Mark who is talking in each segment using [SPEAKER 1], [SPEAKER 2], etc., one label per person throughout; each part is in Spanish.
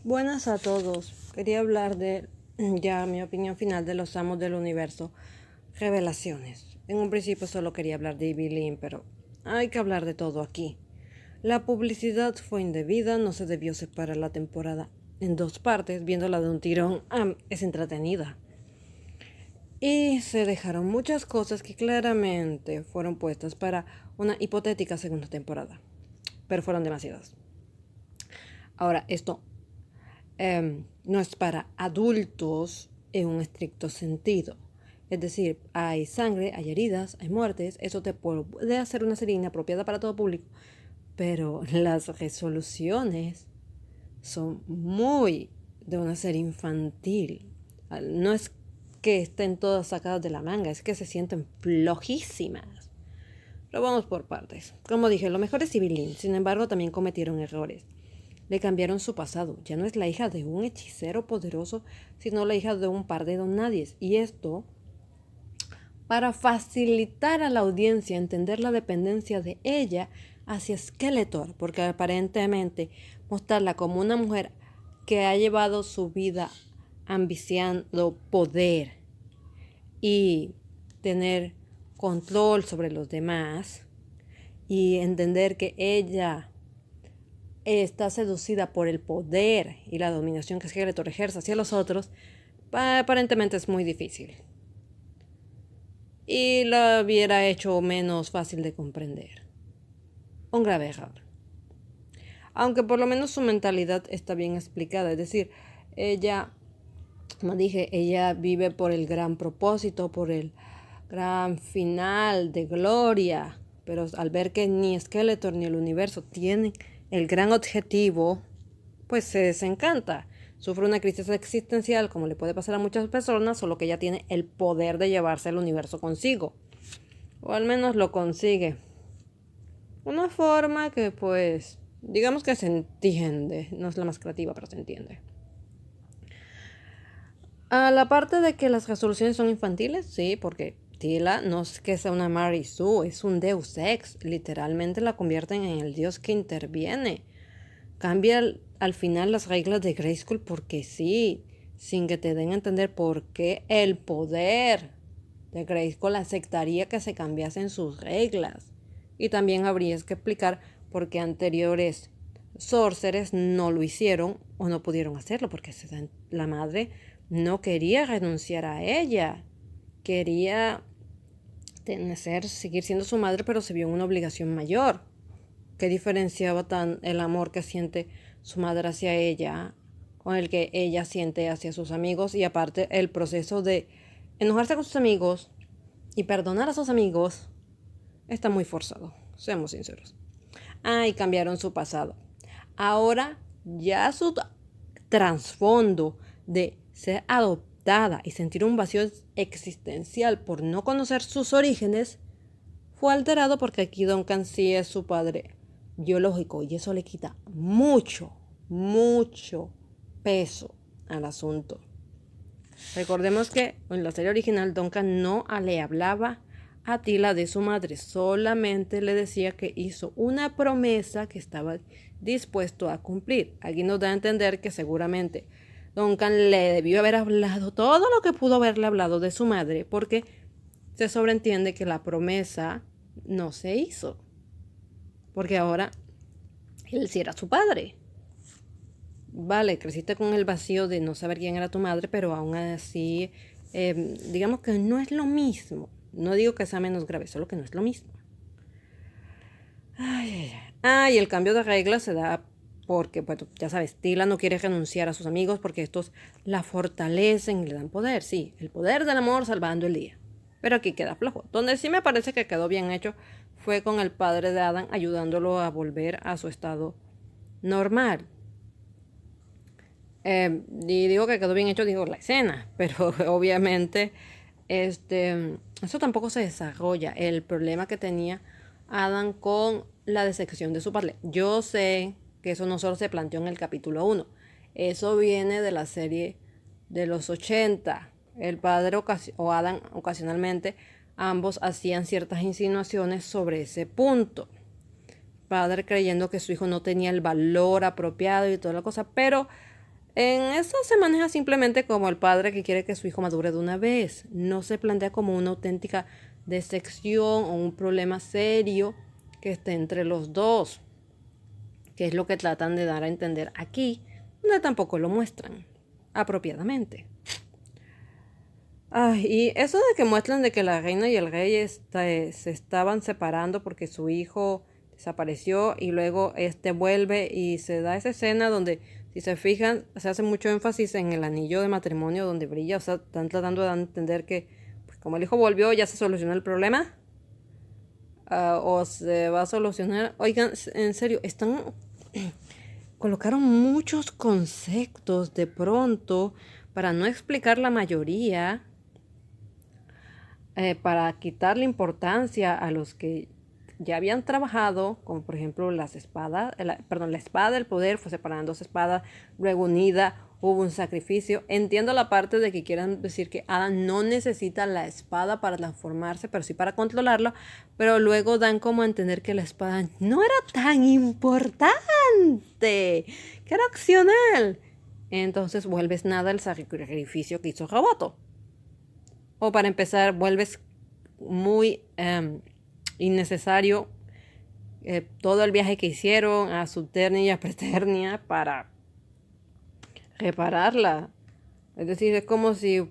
[SPEAKER 1] Buenas a todos. Quería hablar de ya mi opinión final de los amos del universo. Revelaciones. En un principio solo quería hablar de Evelyn, pero hay que hablar de todo aquí. La publicidad fue indebida, no se debió separar la temporada en dos partes, viéndola de un tirón. Es entretenida. Y se dejaron muchas cosas que claramente fueron puestas para una hipotética segunda temporada, pero fueron demasiadas. Ahora, esto no es para adultos en un estricto sentido. Es decir, hay sangre, hay heridas, hay muertes. Eso te puede hacer una serie inapropiada para todo público. Pero las resoluciones son muy de una serie infantil. No es que estén todas sacadas de la manga, es que se sienten flojísimas. Pero vamos por partes. Como dije, lo mejor es Sibyl. Sin embargo, también cometieron errores. Le cambiaron su pasado. Ya no es la hija de un hechicero poderoso, sino la hija de un par de donadies. Y esto para facilitar a la audiencia entender la dependencia de ella hacia Skeletor, porque aparentemente mostrarla como una mujer que ha llevado su vida ambiciando poder y tener control sobre los demás y entender que ella está seducida por el poder y la dominación que Skeletor ejerce hacia los otros, aparentemente es muy difícil. Y la hubiera hecho menos fácil de comprender. Un grave error. Aunque por lo menos su mentalidad está bien explicada. Es decir, ella, como dije, ella vive por el gran propósito, por el gran final de gloria. Pero al ver que ni Skeletor ni el universo tienen el gran objetivo, pues se desencanta. Sufre una crisis existencial, como le puede pasar a muchas personas, solo que ella tiene el poder de llevarse el universo consigo. O al menos lo consigue. Una forma que pues, digamos que se entiende. No es la más creativa, pero se entiende. A la parte de que las resoluciones son infantiles, sí, porque Tila no es que sea una Mary Sue, es un Deus Ex. Literalmente la convierten en el dios que interviene. Cambia al final las reglas de Grayskull porque sí, sin que te den a entender por qué el poder de Grayskull aceptaría que se cambiasen sus reglas. Y también habría que explicar por qué anteriores sorcerers no lo hicieron o no pudieron hacerlo, porque la madre no quería renunciar a ella. Quería seguir siendo su madre, pero se vio en una obligación mayor. ¿Qué diferenciaba tan el amor que siente su madre hacia ella con el que ella siente hacia sus amigos? Y aparte el proceso de enojarse con sus amigos y perdonar a sus amigos está muy forzado, seamos sinceros. Y cambiaron su pasado. Ahora ya su trasfondo de ser adoptada y sentir un vacío existencial por no conocer sus orígenes fue alterado porque aquí Duncan sí es su padre biológico y eso le quita mucho, mucho peso al asunto. Recordemos que en la serie original Duncan no le hablaba a Tila de su madre, solamente le decía que hizo una promesa que estaba dispuesto a cumplir. Aquí nos da a entender que seguramente Duncan le debió haber hablado todo lo que pudo haberle hablado de su madre, porque se sobreentiende que la promesa no se hizo, porque ahora él sí era su padre. Vale, creciste con el vacío de no saber quién era tu madre, pero aún así, digamos que no es lo mismo. No digo que sea menos grave, solo que no es lo mismo. Y el cambio de reglas se da porque, bueno, ya sabes, Tila no quiere renunciar a sus amigos porque estos la fortalecen y le dan poder. Sí, el poder del amor salvando el día. Pero aquí queda flojo. Donde sí me parece que quedó bien hecho fue con el padre de Adam ayudándolo a volver a su estado normal. Y digo que quedó bien hecho, digo la escena, pero obviamente eso tampoco se desarrolla. El problema que tenía Adam con la decepción de su padre. Yo sé que eso no solo se planteó en el capítulo 1, eso viene de la serie de los 80. El padre o Adam ocasionalmente, ambos hacían ciertas insinuaciones sobre ese punto. Padre creyendo que su hijo no tenía el valor apropiado y toda la cosa, pero En eso se maneja simplemente como el padre que quiere que su hijo madure de una vez. No se plantea como una auténtica decepción o un problema serio que esté entre los dos, que es lo que tratan de dar a entender aquí, donde tampoco lo muestran apropiadamente. Y eso de que muestran de que la reina y el rey se estaban separando porque su hijo desapareció y luego vuelve y se da esa escena donde, si se fijan, se hace mucho énfasis en el anillo de matrimonio donde brilla. O sea, están tratando de dar a entender que pues, como el hijo volvió ya se solucionó el problema. O se va a solucionar. Oigan, en serio, colocaron muchos conceptos de pronto para no explicar la mayoría, para quitarle importancia a los que ya habían trabajado, como por ejemplo las espadas, la espada del poder fue separada en dos espadas, luego unida, hubo un sacrificio. Entiendo la parte de que quieran decir que Adam no necesita la espada para transformarse, pero sí para controlarlo, pero luego dan como a entender que la espada no era tan importante, que era opcional. Entonces vuelves nada el sacrificio que hizo Roboto. O para empezar, vuelves muy innecesario todo el viaje que hicieron a Subternia y a Preternia para repararla. Es decir, es como si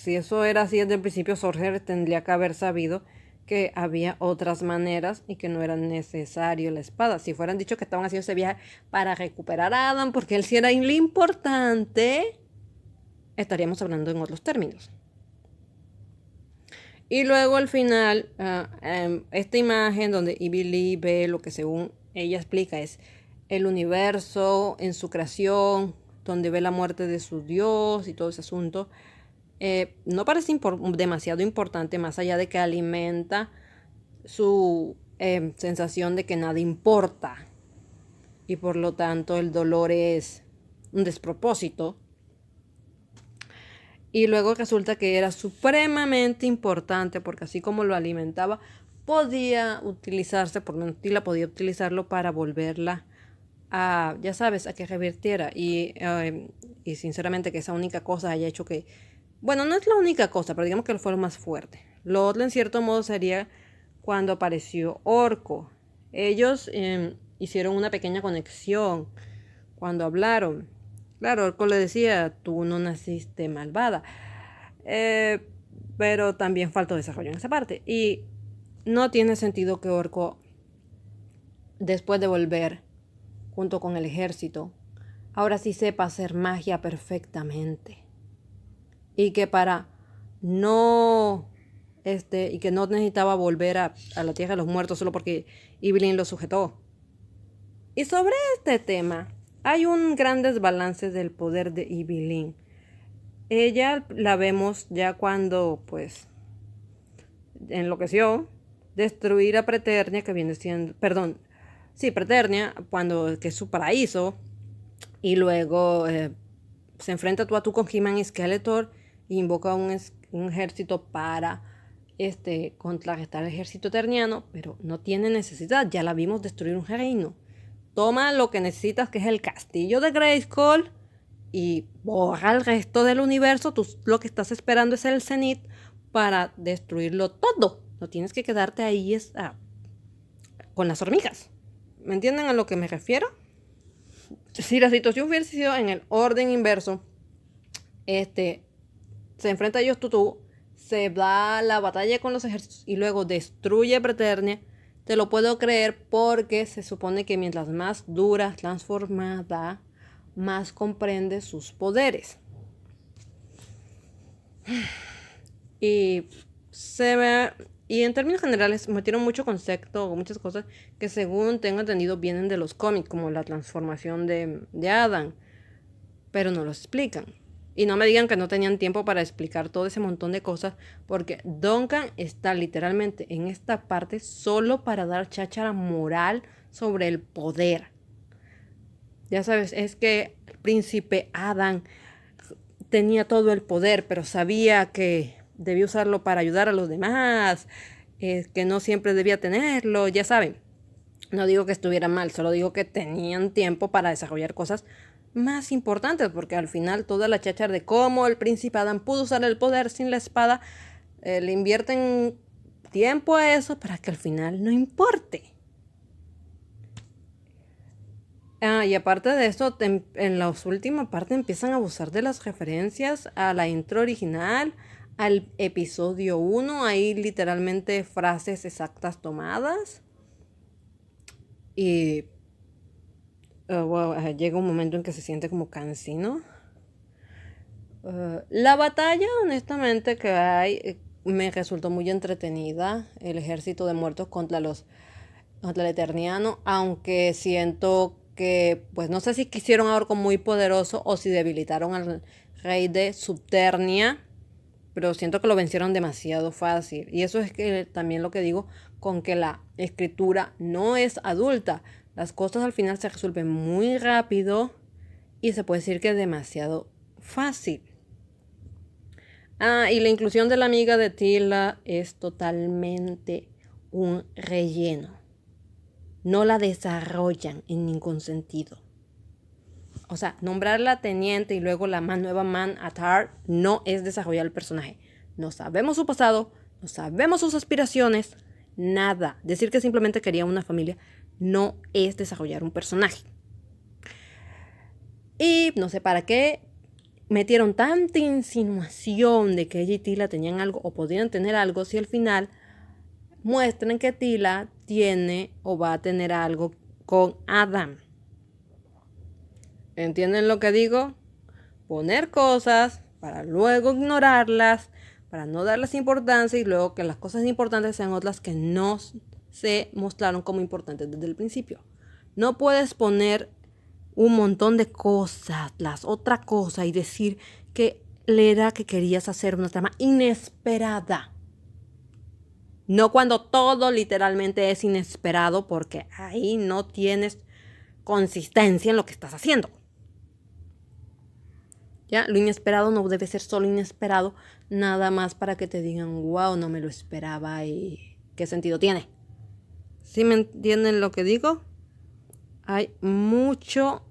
[SPEAKER 1] eso era así desde el principio, Sorcerer tendría que haber sabido que había otras maneras y que no era necesario la espada. Si fueran dicho que estaban haciendo ese viaje para recuperar a Adam, porque él sí era lo importante, estaríamos hablando en otros términos. Y luego al final, esta imagen donde Ivy Lee ve lo que según ella explica es el universo en su creación, donde ve la muerte de su Dios y todo ese asunto, no parece demasiado importante, más allá de que alimenta su sensación de que nada importa y por lo tanto el dolor es un despropósito. Y luego resulta que era supremamente importante porque así como lo alimentaba, podía utilizarse, por mentira, podía utilizarlo para volverla a, ya sabes, a que revirtiera. Y sinceramente que esa única cosa haya hecho que, bueno, no es la única cosa, pero digamos que fue lo más fuerte. Lo otro en cierto modo sería cuando apareció Orco. Ellos hicieron una pequeña conexión cuando hablaron. Claro, Orco le decía, tú no naciste malvada. Pero también faltó desarrollo en esa parte. Y no tiene sentido que Orco, después de volver junto con el ejército, ahora sí sepa hacer magia perfectamente. Y que para no, y que no necesitaba volver a la tierra de los muertos solo porque Evelyn lo sujetó. Y sobre este tema, hay un gran desbalance del poder de Evelyn. Ella la vemos ya cuando, pues, enloqueció, destruir a Preternia, que viene siendo, perdón, sí, Preternia, que es su paraíso, y luego se enfrenta tú a tú con He-Man y Skeletor e invoca un ejército para contrarrestar el ejército eterniano, pero no tiene necesidad, ya la vimos destruir un reino. Toma lo que necesitas, que es el castillo de Grayskull, y borra el resto del universo. Tú lo que estás esperando es el Zenith para destruirlo todo. No tienes que quedarte ahí con las hormigas. ¿Me entienden a lo que me refiero? Si la situación hubiera sido en el orden inverso, se enfrenta a ellos tú, se da la batalla con los ejércitos y luego destruye Preternia, te lo puedo creer porque se supone que mientras más dura, transformada, más comprende sus poderes. Y en términos generales metieron mucho concepto, muchas cosas que según tengo entendido vienen de los cómics, como la transformación de Adam, pero no los explican. Y no me digan que no tenían tiempo para explicar todo ese montón de cosas, porque Duncan está literalmente en esta parte solo para dar cháchara moral sobre el poder. Ya sabes, es que el príncipe Adam tenía todo el poder, pero sabía que debía usarlo para ayudar a los demás, que no siempre debía tenerlo, ya saben. No digo que estuviera mal, solo digo que tenían tiempo para desarrollar cosas más importantes, porque al final toda la cháchara de cómo el príncipe Adam pudo usar el poder sin la espada, le invierten tiempo a eso para que al final no importe. Y aparte de esto, en la última parte empiezan a abusar de las referencias a la intro original, al episodio 1, hay literalmente frases exactas tomadas. Y llega un momento en que se siente como cansino. La batalla, honestamente, que hay, me resultó muy entretenida. El ejército de muertos contra el Eterniano, aunque siento que, pues no sé si quisieron algo muy poderoso o si debilitaron al rey de Subternia, pero siento que lo vencieron demasiado fácil. Y eso es que también lo que digo con que la escritura no es adulta. Las cosas al final se resuelven muy rápido y se puede decir que es demasiado fácil. Y la inclusión de la amiga de Tila es totalmente un relleno. No la desarrollan en ningún sentido. O sea, nombrarla teniente y luego la nueva Man Atar no es desarrollar el personaje. No sabemos su pasado, no sabemos sus aspiraciones, nada. Decir que simplemente quería una familia no es desarrollar un personaje. Y no sé para qué metieron tanta insinuación de que ella y Tila tenían algo o podían tener algo si al final muestran que Tila tiene o va a tener algo con Adam. ¿Entienden lo que digo? Poner cosas para luego ignorarlas, para no darles importancia y luego que las cosas importantes sean otras que no se mostraron como importantes desde el principio. No puedes poner un montón de cosas, otra cosa y decir que era que querías hacer una trama inesperada. No cuando todo literalmente es inesperado porque ahí no tienes consistencia en lo que estás haciendo. ¿Ya? Lo inesperado no debe ser solo inesperado, nada más para que te digan, wow, no me lo esperaba y qué sentido tiene. ¿Sí me entienden lo que digo? Hay mucho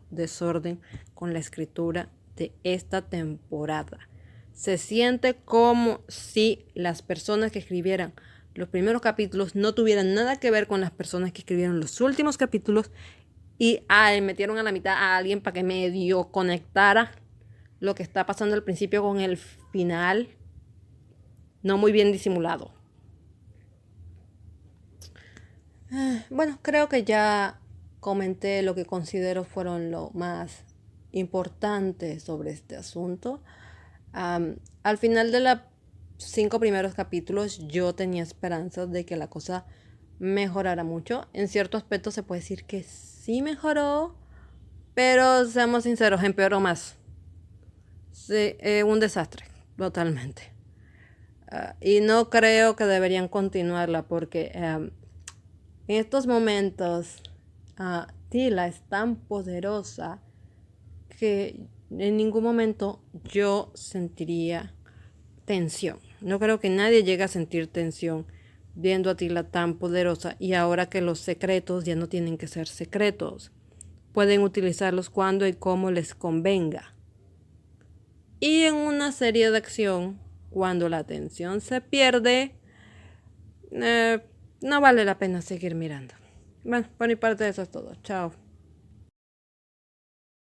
[SPEAKER 1] desorden con la escritura de esta temporada. Se siente como si las personas que escribieran los primeros capítulos no tuvieran nada que ver con las personas que escribieron los últimos capítulos y metieron a la mitad a alguien para que medio conectara lo que está pasando al principio con el final, no muy bien disimulado. Bueno, creo que ya comenté lo que considero fueron lo más importante sobre este asunto. Al final de los 5 primeros capítulos yo tenía esperanzas de que la cosa mejorara mucho. En cierto aspecto se puede decir que sí mejoró, pero seamos sinceros, empeoró más. Sí, un desastre, totalmente. Y no creo que deberían continuarla porque en estos momentos Tila es tan poderosa que en ningún momento yo sentiría tensión. No creo que nadie llegue a sentir tensión viendo a Tila tan poderosa y ahora que los secretos ya no tienen que ser secretos. Pueden utilizarlos cuando y como les convenga. Y en una serie de acción, cuando la atención se pierde, no vale la pena seguir mirando. Bueno, por mi parte eso es todo. Chao.